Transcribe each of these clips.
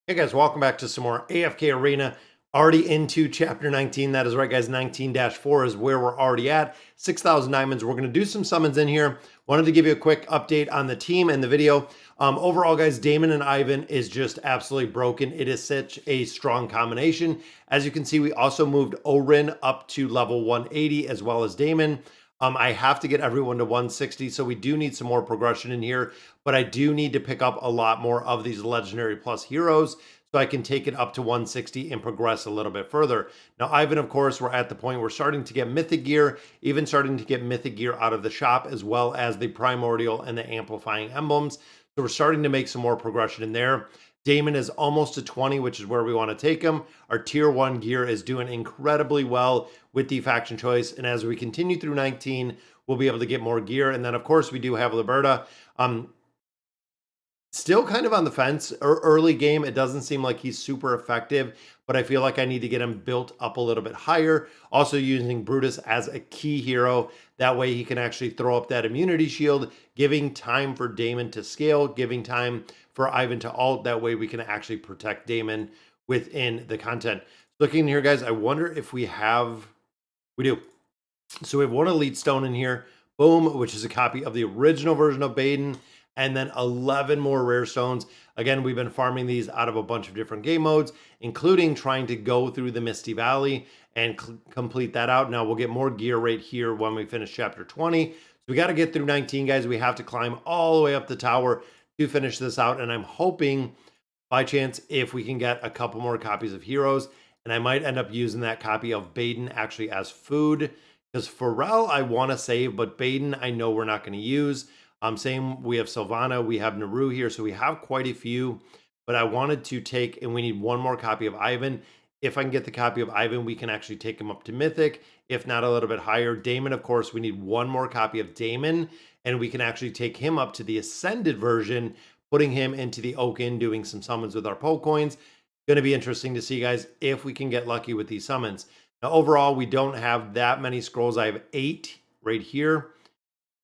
Hey guys, welcome back to some more AFK Arena. Already into chapter 19. That is right, guys. 19-4 is where we're already at. 6,000 diamonds. We're going to do some summons in here. Wanted to give you a quick update on the team and the video. Overall, guys, Damon and Ivan is just absolutely broken. It is such a strong combination. As you can see, we also moved Orin up to level 180 as well as Damon. I have to get everyone to 160, so we do need some more progression in here, but I do need to pick up a lot more of these legendary plus heroes so I can take it up to 160 and progress a little bit further. Now, Ivan, of course, we're at the point we're starting to get mythic gear, even starting to get mythic gear out of the shop, as well as the primordial and the amplifying emblems. So we're starting to make some more progression in there. Damon is almost to 20, which is where we want to take him. Our tier 1 gear is doing incredibly well with the faction choice. And as we continue through 19, we'll be able to get more gear. And then, of course, we do have Liberta. Still kind of on the fence. Early game, it doesn't seem like he's super effective, but I feel like I need to get him built up a little bit higher. Also using Brutus as a key hero. That way he can actually throw up that immunity shield, giving time for Damon to scale, giving time for Ivan to ult. That way we can actually protect Damon within the content. Looking here, guys, I wonder if we do. So we have one Elite Stone in here. Boom, which is a copy of the original version of Baden, and then 11 more rare stones. Again, we've been farming these out of a bunch of different game modes, including trying to go through the Misty Valley and complete that out. Now we'll get more gear right here when we finish chapter 20. So we got to get through 19, guys. We have to climb all the way up the tower to finish this out. And I'm hoping by chance, if we can get a couple more copies of heroes, and I might end up using that copy of Baden actually as food, because Pharrell I want to save, but Baden I know we're not going to use. Same, we have Sylvana, we have Naru here, so we have quite a few, but I wanted to take, and we need one more copy of Ivan. If I can get the copy of Ivan, we can actually take him up to Mythic, if not a little bit higher. Damon, of course, we need one more copy of Damon, and we can actually take him up to the Ascended version, putting him into the Oaken, doing some summons with our Poke Coins. Going to be interesting to see, guys, if we can get lucky with these summons. Now, overall, we don't have that many scrolls. I have 8 right here,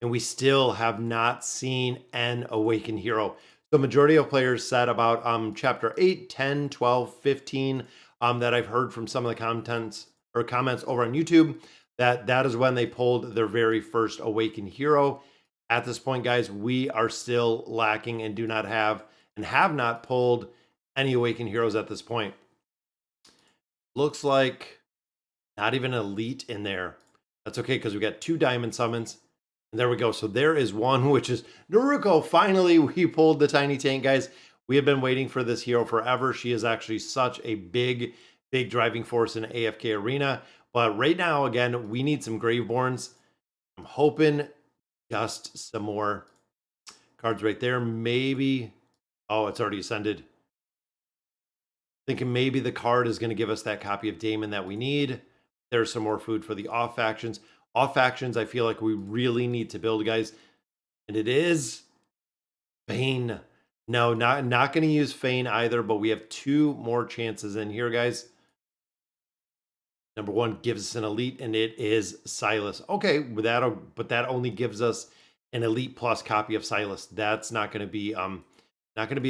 and we still have not seen an Awakened Hero. So majority of players said about chapter 8, 10, 12, 15 that I've heard from some of the comments over on YouTube that is when they pulled their very first Awakened Hero. At this point, guys, we are still lacking and do not have and have not pulled any Awakened Heroes at this point. Looks like not even Elite in there. That's okay, because we got 2 diamond summons. And there we go. So there is one, which is Naruko. Finally, we pulled the tiny tank, guys. We have been waiting for this hero forever. She is actually such a big driving force in AFK Arena. But right now, again, we need some Graveborns. I'm hoping just some more cards right there. Maybe. Oh, it's already ascended. Thinking maybe the card is going to give us that copy of Damon that we need. There's some more food for the off factions. Off factions, I feel like we really need to build, guys. And it is Fane. No, not going to use Fane either, but we have 2 more chances in here, guys. Number 1 gives us an Elite, and it is Silas. Okay, but that only gives us an Elite plus copy of Silas. That's not going to be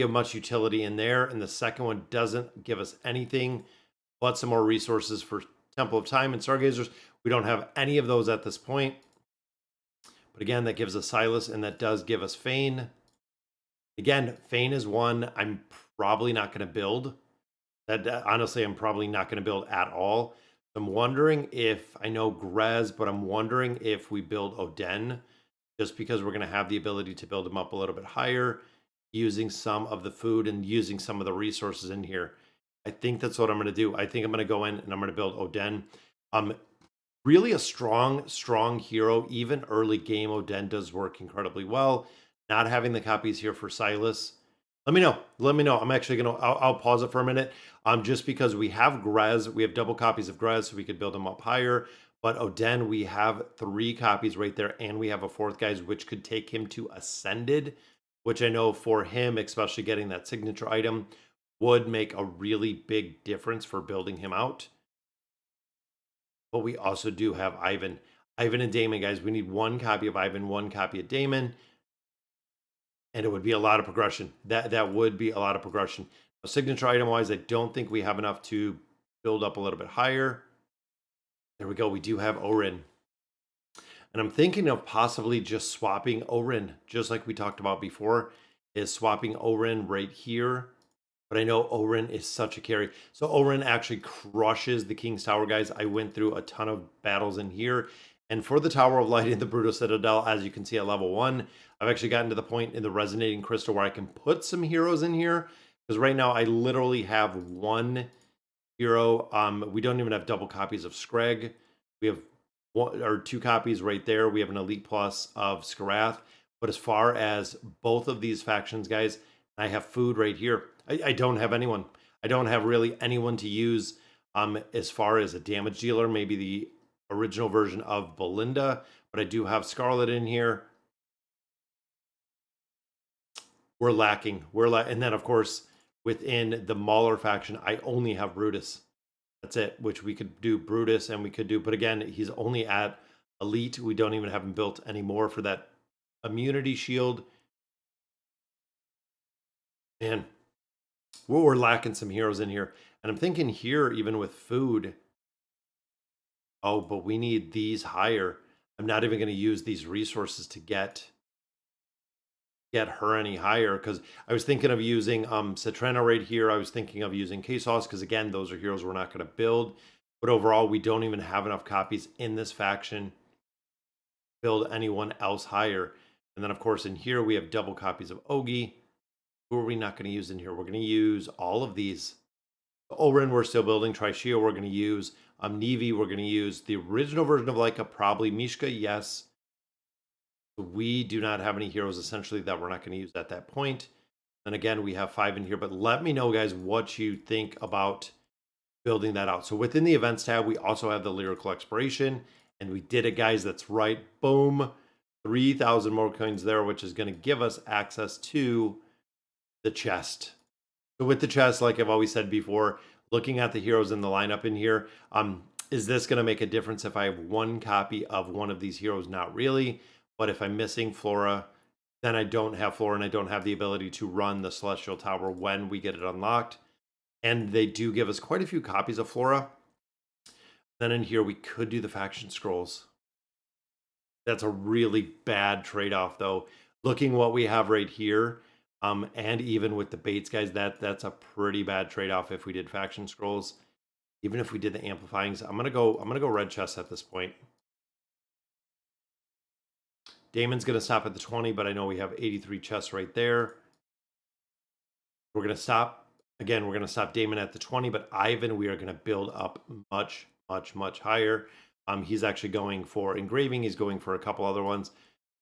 of much utility in there. And the second one doesn't give us anything but some more resources for Temple of Time and Stargazers. We don't have any of those at this point. But again, that gives us Silas, and that does give us Fane. Again, Fane is one I'm probably not going to build. Honestly, I'm probably not going to build at all. I'm wondering if, I know Grez, but I'm wondering if we build Oden, just because we're going to have the ability to build him up a little bit higher, using some of the food and using some of the resources in here. I think that's what I'm going to do. I think I'm going to go in and I'm going to build Oden. Really a strong hero. Even early game, Oden does work incredibly well. Not having the copies here for Silas. Let me know. I'm actually going to, I'll pause it for a minute. Just because we have Grez, we have double copies of Grez, so we could build him up higher. But Oden, we have 3 copies right there, and we have a 4th, guys, which could take him to Ascended, which I know for him, especially getting that signature item, would make a really big difference for building him out. But we also do have Ivan. Ivan and Damon, guys. We need 1 copy of Ivan, 1 copy of Damon. And it would be a lot of progression. That would be a lot of progression. Signature item wise, I don't think we have enough to build up a little bit higher. There we go. We do have Orin. And I'm thinking of possibly just swapping Orin, just like we talked about before, is swapping Orin right here. But I know Orin is such a carry. So Orin actually crushes the King's Tower, guys. I went through a ton of battles in here. And for the Tower of Light in the Brutal Citadel, as you can see at level 1, I've actually gotten to the point in the Resonating Crystal where I can put some heroes in here. Because right now I literally have one hero. We don't even have double copies of Screg. We have one or two copies right there. We have an Elite Plus of Skarath. But as far as both of these factions, guys, I have food right here. I don't have anyone. I don't have really anyone to use as far as a damage dealer. Maybe the original version of Belinda, but I do have Scarlet in here. We're lacking. And then of course within the Mauler faction, I only have Brutus. That's it, which we could do Brutus and we could do, but again, he's only at Elite. We don't even have him built anymore for that immunity shield. Man, we're lacking some heroes in here. And I'm thinking here, even with food, oh, but we need these higher. I'm not even going to use these resources to get her any higher, because I was thinking of using Citrena right here. I was thinking of using Quesos, because again, those are heroes we're not going to build. But overall, we don't even have enough copies in this faction to build anyone else higher. And then, of course, in here, we have double copies of Ogi. Who are we not going to use in here? We're going to use all of these. Orin, we're still building. Trishio, we're going to use. Nevi, we're going to use. The original version of Leica, probably. Mishka, yes. We do not have any heroes, essentially, that we're not going to use at that point. And again, we have 5 in here. But let me know, guys, what you think about building that out. So within the events tab, we also have the Lyrical Exploration. And we did it, guys. That's right. Boom. 3,000 more coins there, which is going to give us access to the chest. So with the chest, like I've always said before, looking at the heroes in the lineup in here, is this going to make a difference if I have one copy of one of these heroes? Not really. But if I'm missing Flora, then I don't have Flora and I don't have the ability to run the Celestial Tower when we get it unlocked. And they do give us quite a few copies of Flora. Then in here, we could do the faction scrolls. That's a really bad trade-off, though. Looking what we have right here, and even with the baits, guys, that's a pretty bad trade-off if we did faction scrolls. Even if we did the amplifyings, I'm gonna go red chest at this point. Damon's gonna stop at the 20, but I know we have 83 chests right there. We're gonna stop again. We're gonna stop Damon at the 20, but Ivan, we are gonna build up much higher. He's actually going for engraving. He's going for a couple other ones.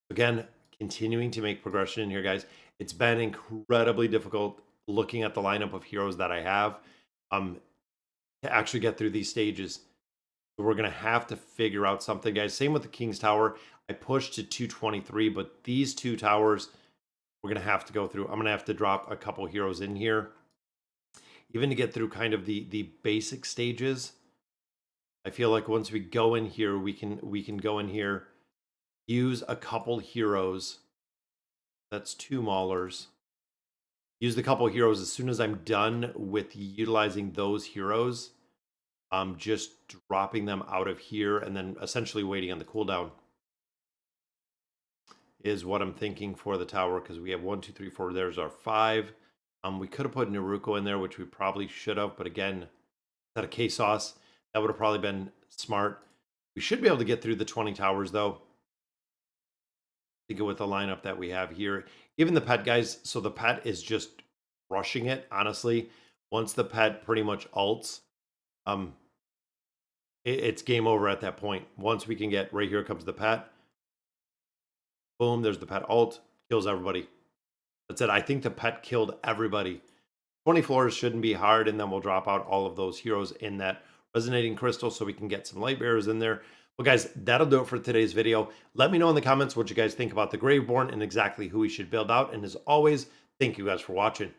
Again, continuing to make progression in here, guys. It's been incredibly difficult looking at the lineup of heroes that I have to actually get through these stages. So we're going to have to figure out something, guys. Same with the King's Tower. I pushed to 223, but these two towers, we're going to have to go through. I'm going to have to drop a couple heroes in here. Even to get through kind of the basic stages. I feel like once we go in here, we can go in here, use a couple heroes. That's 2 Maulers. Use the couple heroes as soon as I'm done with utilizing those heroes. Just dropping them out of here and then essentially waiting on the cooldown is what I'm thinking for the tower, because we have 1, 2, 3, 4. There's our 5. We could have put Naruko in there, which we probably should have, but again, instead of K-Sauce, that would have probably been smart. We should be able to get through the 20 towers, though. I think with the lineup that we have here. Even the pet, guys, so the pet is just rushing it, honestly. Once the pet pretty much ults, it's game over at that point. Once we can get, right here comes the pet. Boom, there's the pet ult. Kills everybody. That's it. I think the pet killed everybody. 20 floors shouldn't be hard, and then we'll drop out all of those heroes in that Resonating Crystal so we can get some light bearers in there. Well, guys, that'll do it for today's video. Let me know in the comments what you guys think about the Graveborn and exactly who we should build out. And as always, thank you guys for watching.